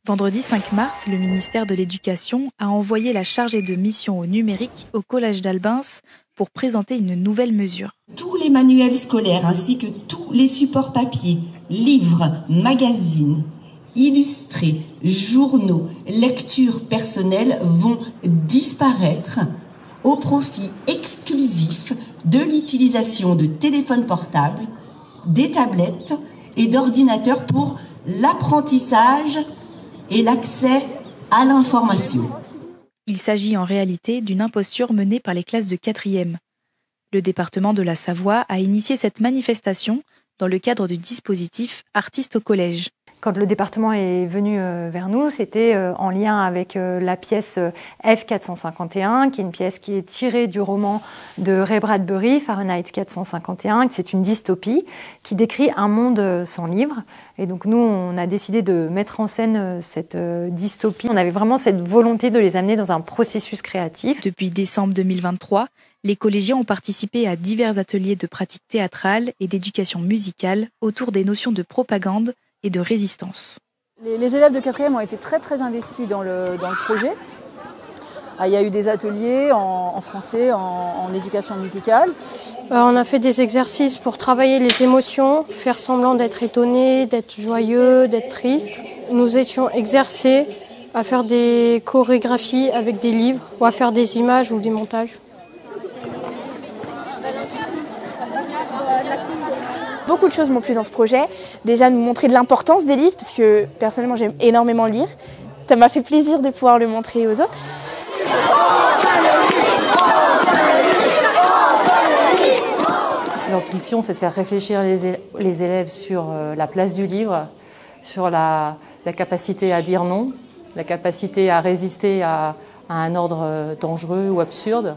Vendredi 5 mars, le ministère de l'Éducation a envoyé la chargée de mission au numérique au collège d'Albins pour présenter une nouvelle mesure. Tous les manuels scolaires ainsi que tous les supports papier, livres, magazines, illustrés, journaux, lectures personnelles vont disparaître au profit exclusif de l'utilisation de téléphones portables, des tablettes et d'ordinateurs pour l'apprentissage et l'accès à l'information. Il s'agit en réalité d'une imposture menée par les classes de 4e. Le département de la Savoie a initié cette manifestation dans le cadre du dispositif Artistes au collège. Quand le département est venu vers nous, c'était en lien avec la pièce F451, qui est une pièce qui est tirée du roman de Ray Bradbury, Fahrenheit 451. C'est une dystopie qui décrit un monde sans livres. Et donc nous, on a décidé de mettre en scène cette dystopie. On avait vraiment cette volonté de les amener dans un processus créatif. Depuis décembre 2023, les collégiens ont participé à divers ateliers de pratique théâtrale et d'éducation musicale autour des notions de propagande et de résistance. Les élèves de 4e ont été très investis dans le projet. Il y a eu des ateliers en français, en éducation musicale. On a fait des exercices pour travailler les émotions, faire semblant d'être étonné, d'être joyeux, d'être triste. Nous étions exercés à faire des chorégraphies avec des livres ou à faire des images ou des montages. Beaucoup de choses m'ont plu dans ce projet. Déjà, nous montrer de l'importance des livres, parce que personnellement, j'aime énormément lire. Ça m'a fait plaisir de pouvoir le montrer aux autres. L'ambition, c'est de faire réfléchir les élèves sur la place du livre, sur la capacité à dire non, la capacité à résister à un ordre dangereux ou absurde.